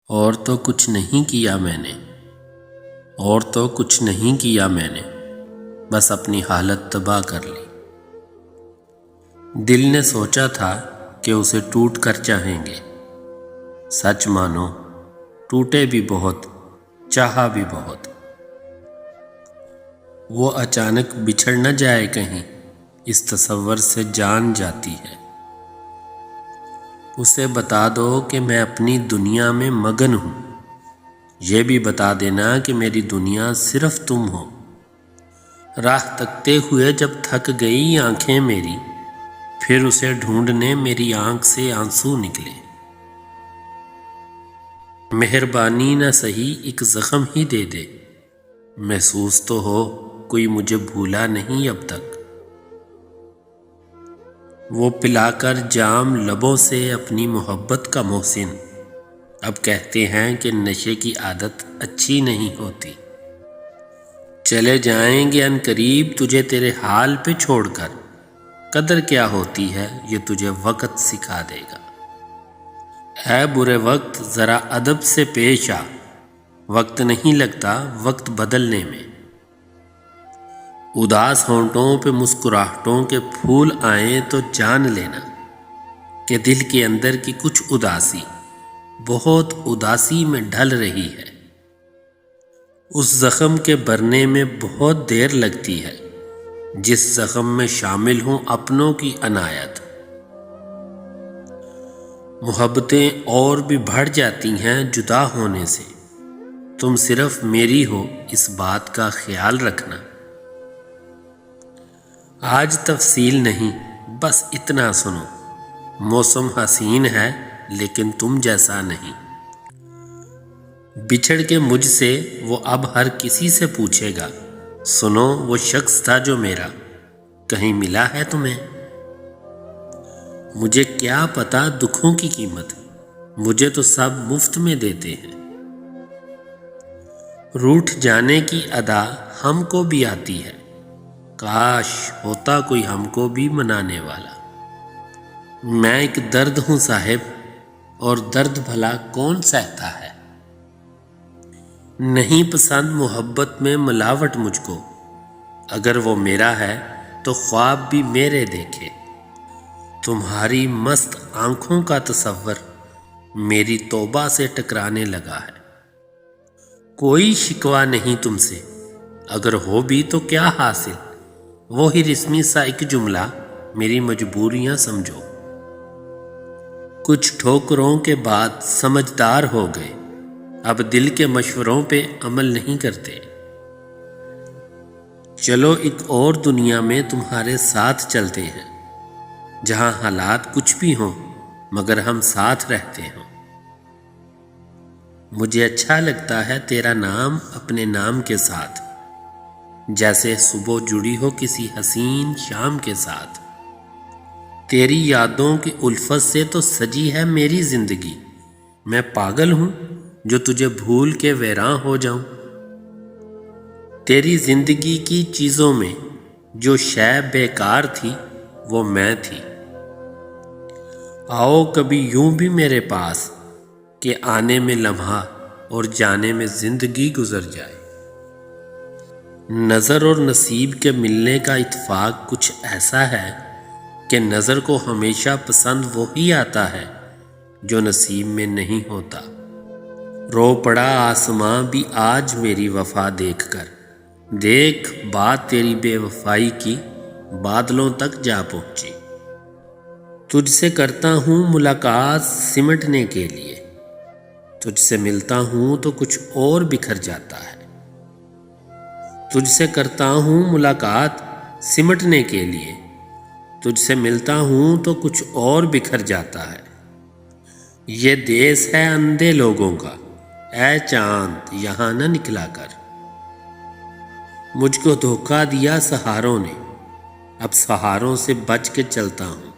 اور تو کچھ نہیں کیا میں نے، اور تو کچھ نہیں کیا میں نے، بس اپنی حالت تباہ کر لی۔ دل نے سوچا تھا کہ اسے ٹوٹ کر چاہیں گے، سچ مانو ٹوٹے بھی بہت، چاہا بھی بہت۔ وہ اچانک بچھڑ نہ جائے کہیں، اس تصور سے جان جاتی ہے۔ اسے بتا دو کہ میں اپنی دنیا میں مگن ہوں، یہ بھی بتا دینا کہ میری دنیا صرف تم ہو۔ راہ تکتے ہوئے جب تھک گئی آنکھیں میری، پھر اسے ڈھونڈنے میری آنکھ سے آنسو نکلے۔ مہربانی نہ سہی ایک زخم ہی دے دے، محسوس تو ہو کوئی مجھے بھولا نہیں اب تک۔ وہ پلا کر جام لبوں سے اپنی محبت کا محسن، اب کہتے ہیں کہ نشے کی عادت اچھی نہیں ہوتی۔ چلے جائیں گے عنقریب تجھے تیرے حال پہ چھوڑ کر، قدر کیا ہوتی ہے یہ تجھے وقت سکھا دے گا۔ اے برے وقت ذرا ادب سے پیش آ، وقت نہیں لگتا وقت بدلنے میں۔ اداس ہونٹوں پہ مسکراہٹوں کے پھول آئیں تو جان لینا کہ دل کے اندر کی کچھ اداسی بہت اداسی میں ڈھل رہی ہے۔ اس زخم کے بھرنے میں بہت دیر لگتی ہے جس زخم میں شامل ہوں اپنوں کی عنایت۔ محبتیں اور بھی بڑھ جاتی ہیں جدا ہونے سے، تم صرف میری ہو اس بات کا خیال رکھنا۔ آج تفصیل نہیں بس اتنا سنو، موسم حسین ہے لیکن تم جیسا نہیں۔ بچھڑ کے مجھ سے وہ اب ہر کسی سے پوچھے گا، سنو وہ شخص تھا جو میرا، کہیں ملا ہے تمہیں؟ مجھے کیا پتا دکھوں کی قیمت، مجھے تو سب مفت میں دیتے ہیں۔ روٹھ جانے کی ادا ہم کو بھی آتی ہے، کاش ہوتا کوئی ہم کو بھی منانے والا۔ میں ایک درد ہوں صاحب، اور درد بھلا کون سہتا ہے۔ نہیں پسند محبت میں ملاوٹ مجھ کو، اگر وہ میرا ہے تو خواب بھی میرے دیکھے۔ تمہاری مست آنکھوں کا تصور میری توبہ سے ٹکرانے لگا ہے۔ کوئی شکوہ نہیں تم سے، اگر ہو بھی تو کیا حاصل، وہی رسمی سا ایک جملہ میری مجبوریاں سمجھو۔ کچھ ٹھوکروں کے بعد سمجھدار ہو گئے، اب دل کے مشوروں پہ عمل نہیں کرتے۔ چلو ایک اور دنیا میں تمہارے ساتھ چلتے ہیں، جہاں حالات کچھ بھی ہوں مگر ہم ساتھ رہتے ہوں۔ مجھے اچھا لگتا ہے تیرا نام اپنے نام کے ساتھ، جیسے صبح جڑی ہو کسی حسین شام کے ساتھ۔ تیری یادوں کی الفت سے تو سجی ہے میری زندگی، میں پاگل ہوں جو تجھے بھول کے ویراں ہو جاؤں۔ تیری زندگی کی چیزوں میں جو شے بیکار تھی وہ میں تھی۔ آؤ کبھی یوں بھی میرے پاس کہ آنے میں لمحہ اور جانے میں زندگی گزر جائے۔ نظر اور نصیب کے ملنے کا اتفاق کچھ ایسا ہے کہ نظر کو ہمیشہ پسند وہی آتا ہے جو نصیب میں نہیں ہوتا۔ رو پڑا آسماں بھی آج میری وفا دیکھ کر، دیکھ بات تیری بے وفائی کی بادلوں تک جا پہنچی۔ تجھ سے کرتا ہوں ملاقات سمٹنے کے لیے، تجھ سے ملتا ہوں تو کچھ اور بکھر جاتا ہے۔ تجھ سے کرتا ہوں ملاقات سمٹنے کے لیے، تجھ سے ملتا ہوں تو کچھ اور بکھر جاتا ہے۔ یہ دیس ہے اندھے لوگوں کا، اے چاند یہاں نہ نکلا کر۔ مجھ کو دھوکہ دیا سہاروں نے، اب سہاروں سے بچ کے چلتا ہوں۔